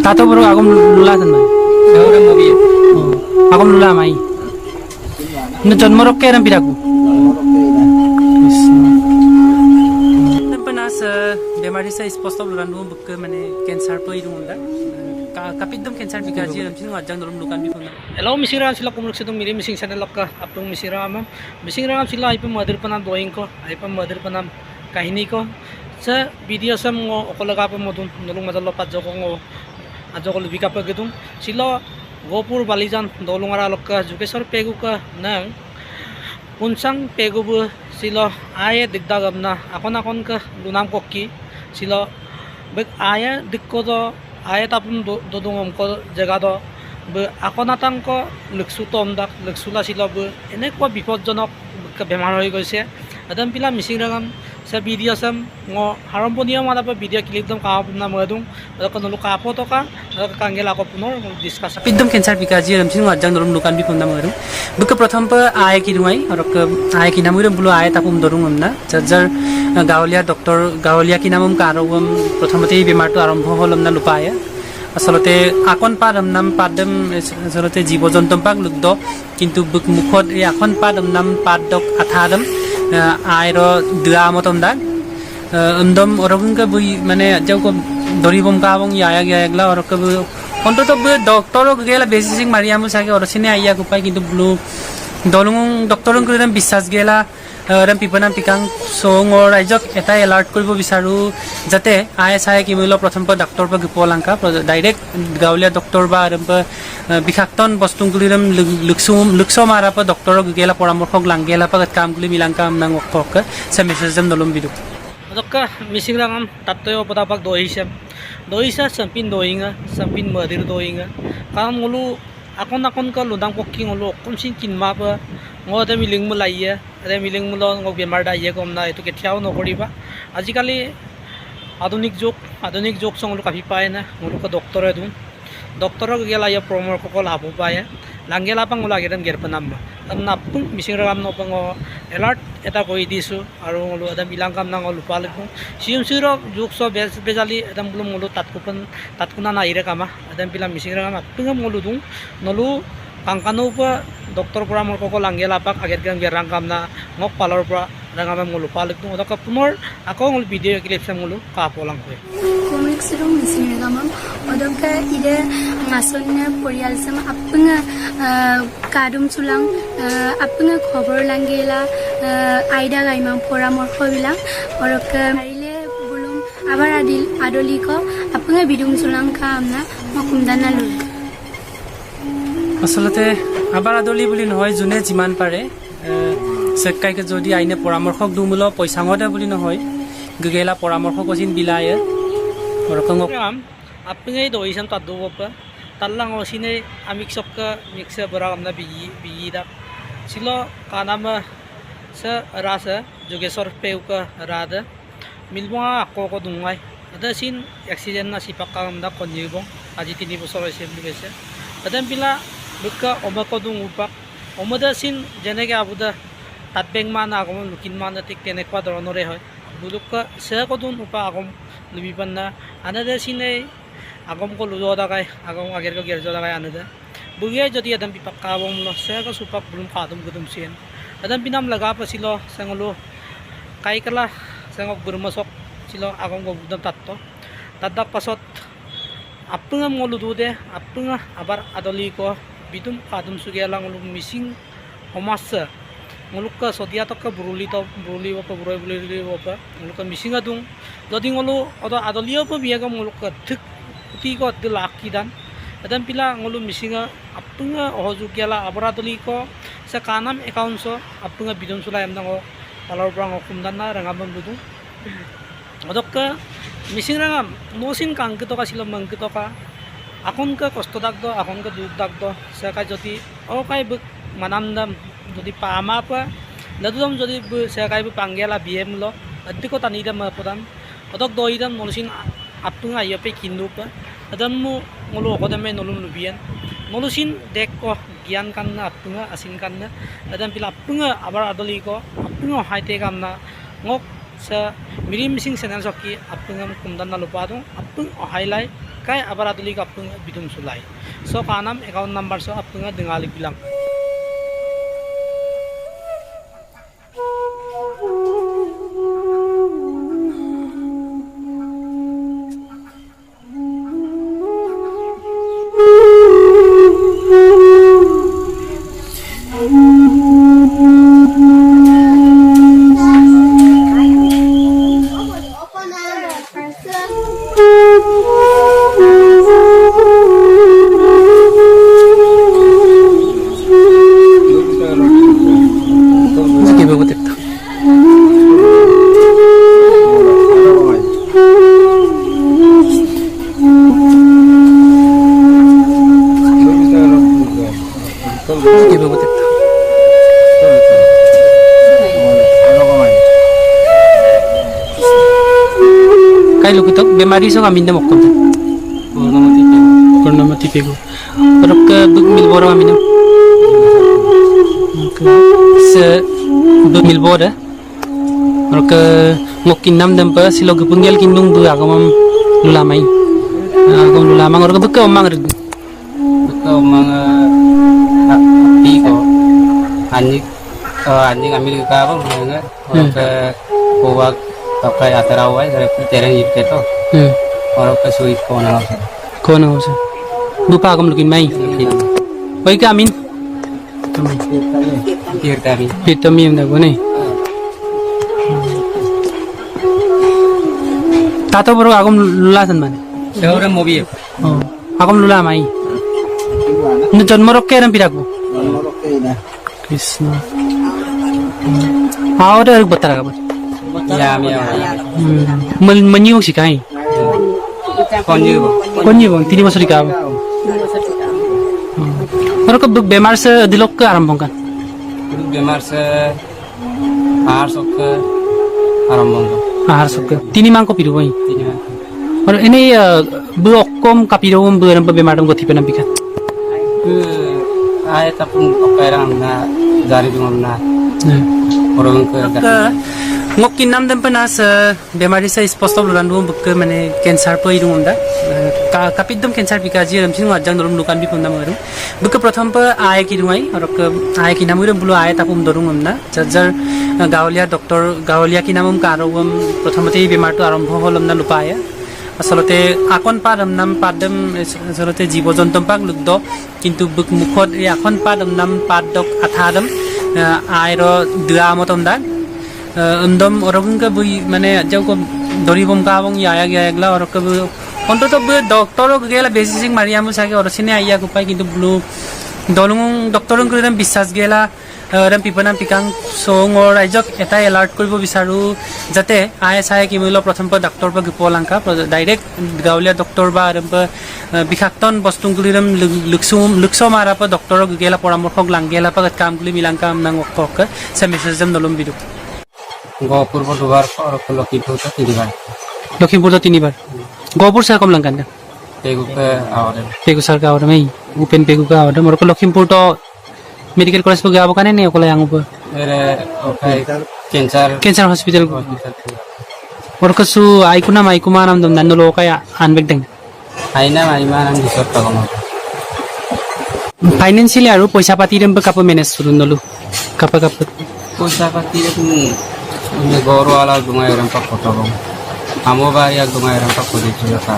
tato baru agam lula tan mai orang mobil agam lula mai na jন্ম rokke ram piraku tempenas bemari sa sposto lulan dum buk mane cancer to idum unda kapidum cancer bikaji ram sinu ajang dolum lukan bi phona hello misiram sila kumruk sidum miri mising channel lokka apung misiram sila ipam mother panam doing ko ipam mother panam kahini ko sa video sam ngo okolaga pa modun nulung madalo padjoko ngo ajoko lubika pa gedung sila gopur balijan dolungara lokka jukesor pegu ka nang punsang pegu bu sila aye digda gamna akon ka lunam kokki sila bek aya dikko do aya tapum dodungom ko jaga do be akonatang ko luksu tomdak luksula sila bu enekwa bipodjonok bemar hoi goise adam pila mising ragam sa video sam ngo haramboniya mala pa video clip dum ka na madung ko nulu ka photo ka kangela ko punor discuss pidum cancer bikaji ram sinu ajang dolum lukan bi phonna madung buka pratham pa aya ki rumai arok aya ki namuram bulu aya tapum dorung amna jar gaolia doctor gaolia ki namum karom prathomate bemar to arambho holom na lupaya আসলতে আকন পাদম নাম পাদম আসলতে জীবজন্তুম পাক লুকদ কিন্তু book মুখত এই আকন পাদম নাম পাদক আথাদম আইর দুয়া মতম দাগ অন্দম অরগঙ্কা বুই মানে যাও দরিবম কাবং ইয়ায়া গিয়াগলা অরক অন্তত ডক্টর গেলা বেসিং মারিয়ামু সাকে অরসিনে আইয়া গুপাই কিন্তু ব্লু দলুং ডক্টরং করিম বিশ্বাস গেলা ram pipanam pikang song or ajok eta alert koribo bisaru jate ISI ki mulo prothom pa doctor pa gipolangka direct gaulia doctor ba ram pa bikhakton bostung kuliram lukso mara pa doctor gela poramorkhok langgela pa kam kuli milangkam nang okok sa message jam dolom bidu adokka mising rangam tattoyo potapak doisa sampin doinga sampin madir doinga kam ngulu akon ka ludang kokking ngulu komsin kinma pa ngode miling mulaiya ade miling mulo ngok bemar da ye komna etu kethiao nokoriba ajikali adunik jok songlu kafi pae na ngulu ka doctor edun doctor gela ya promor ko labu pae langela pang ngula geram gerpanam tamna pung mising ram no pang alert eta koi disu aru ngulu ada bilangkam na ngulu palku sium siro jok so bezali adam bulum ngulu tatkuna na ire kama adam bilang mising ram pung ngulu dung nolu kangkanu pa doktor pramor ko langgela pak ager gang gerang kamna ngok palor pra rangam ngulu palik tu oda ka punor ako ngul video clip sam ngulu ka polang ko komik sirum misirgamam odam ka ide ngasonna porial sam apnga kadum sulang apnga khobor langgela aida gaimam poramor ko bilang orok harile bulum abar adoli ko apnga bidung sulang ka amna makumdana lu আসলতে আবার আদলি বুলি নহয় জুনে যিমান পাৰে সেকাইকে যদি আইনে পৰামৰ্শক দুমূল পইচা ngode বুলি নহয় গগেলা পৰামৰ্শ কজিন বিলায়ে ৰকম আপনি দইছাম তাদুবপা তাল্লাং অসিনে আমিক সককা মিক্সা বরা আমনা বিয়িদা ছিল কানামা সা রাসা যোগেশ্বর পেউকা রাদা মিলবঙা আকো দুঙাই আদা সিন এক্সিডেন্ট না সিপাকা আমদা কনিবং আজি 3 বছৰ হৈছে বুলি কৈছে Adam পিলা buka omakodung upak omada sin jenege abuda tatbeng mana agom lukin mana tik tenekwa doronore hoy bulukka se kodun upa agom lubipan na anade sine agom ko lujoda kai agom ager ko gerjoda kai anada bugiya jodi adam pipakawong lo se ko supak bulum kadum gudum sin adam pinam laga pa silo sangolo kai kala sangok burmasok silo agom ko budam tatto tadak pasot apnga ngoludude apnga abar adoli ko bidum kadum sugelang ngulu missing homasa ngulukka sodia tokka buruli apa buruli apa ngulukka missing adung jodi ngulu odo adoliyo pa biaga ngulukka thik uti ko dilaki dan adam pila ngulu missing apnga ohojugela abar adoli ko sa kanam account so apnga bidum sula emna ngo palor prang okumdan na rangam budu odokka missing rangam nosin kangkito ka sila mangkito ka akon ka kosto dagdo akon ka dug dagdo sa ka jodi o kay buk manamdam jodi paama pa ladudam jodi sa kay bu panggela bm lo addi ko tanida ma podam odok doidam nolusin apunga yope kindu pa adam mo ngolo ko dame nolum lubian nolusin dek ko gian kan na apunga asin kan na adam pila apunga abar adoli ko apunga haite kam na ngok sa mirim sing channel sokki apungam kumdan na lupa dong apung highlight kai abar atuli kapung bidum sulai so kanam account number so apunga dengali bilang kai lukutok bemari so kami ndam okkom purnamati pego orok buk milboro kami ndam se buk milboro orok ngokin nam ndam pa silo gupungel kindung bu agamam lulamai agam lulamang orok buk omang reg Omang api ko anjing ambil ke apa mendengar ke kuak pakai atarawai dari tereng itu to orang ke suit kona kona hosa bupa agam lukin mai oi kamin tami hitami am dago nei tato boro agam lulasan mane orang mobil agam lulamai nu জন্ম রক্ষে এরম পিরাকবো কৃষ্ণ আওরে আর বতারা গাবো ya menyi wong sikai konyi bang 3 বছর কাব ওরক বেমার সে দিলক আরম্ভ kan bemar se ahar sok arambong ahar sok tini mangko piru bang ini और ini bu okkom kapiro bu eram bemar dong goti penam pikat ayat tapun operang na jari dumam na orang ke ngokin nam dem panas bemari sa sposto luran dum buk mane cancer po irung onda kapidum cancer pikaji ram sin wajang dorum lukan bi pundam aru buk prothom pa aya ki rumai और aya ki namuram bulu aya tapum dorum amna jar gaolia doctor gaolia ki namum karogam prothomate bemar to arambho holom na lupaya আসলতে আকন পাদম নাম পাদম আসলতে জীবজন্তুম পাক লুকদ কিন্তু book মুখত এই আকন পাদম নাম পাদক আথাদম আইর দুয়া মতম দাগ অন্দম অরগঙ্কা বুই মানে যাও দরিবম কাবং ইয়ায়া গিয়াগলা অরক অন্তত ডক্টর গেলা বেসিং মারিয়ামু সাগে অরসিনে আইয়া কুপাই কিন্তু ব্লু দলুং ডক্টরং কইরাম বিশ্বাস গেলা ram pipanam pikang song or ajok eta alert koribo bisaru jate ISI ki mulo prothom pa doctor pa gipolangka direct gaulia doctor ba ram pa bikhakton bostung guliram lukso mara pa doctor gela poramorkhok langgela pa kam guli milangka nang okkok se message jam dolom bidu gopur bo dubar or lokipur ta tidibar Lakhimpur তো 3 বার গহপুর সা কম Lankan pegu ke awade Pegu সরকার আর মেই উপেন পেগু কা আর মোর লখিমপুর তো medical college pay গাবো কানে নে Ookla yang উপর mere okai cancer hospital और कसु आइकुना माइकुमा नाम दम नन्नो लोकया आनबेक दeng aina maiman disot ta kono financially आरो पैसा पाती रम पे काप मैनेज सुरु नलु काप pusa pati tu ni goro ala dungai ram pa foto bang amo ba ya dungai ram pa kodi chula ka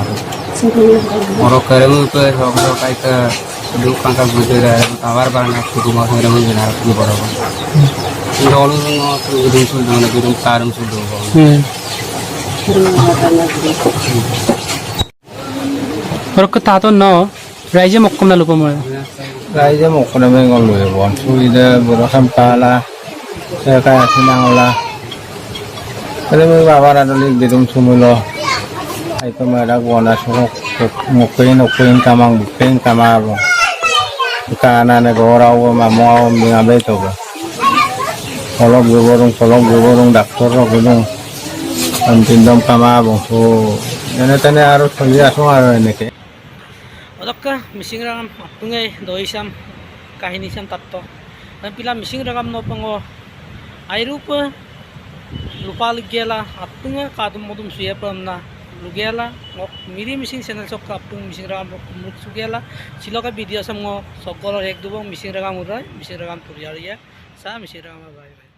moro karemu pe hogo kai ka du pangkal budera awar barna kudu ma ram jena ku boro bang ndolu no tu gudun sul dana gudun karam sul do bang और को ता तो न राइजे मक्कम ना लुको मोर raja mo kono me ngol we bon suide boro sampala se ka sinangola ale me baba ra doli didum sumulo ai to mara gona so ngopein kamang bupen kamabo kana ne gora o mamo mi abe to ba kolong goborong daktor ro gunung antindom kamabo so ene tane aro tholi aso aro eneke odokka missing ragam apungai doisam kahini sam tatto dan pila missing ragam no pango airupa lupal gela apunga kadum modum suya pamna lugela ngok miri mising channel sok kapung mising ragam kumruk sugela siloka video sam ngo sokkolor ek dubong mising ragam urai mising ragam puriaria sa mising ragam bye bye.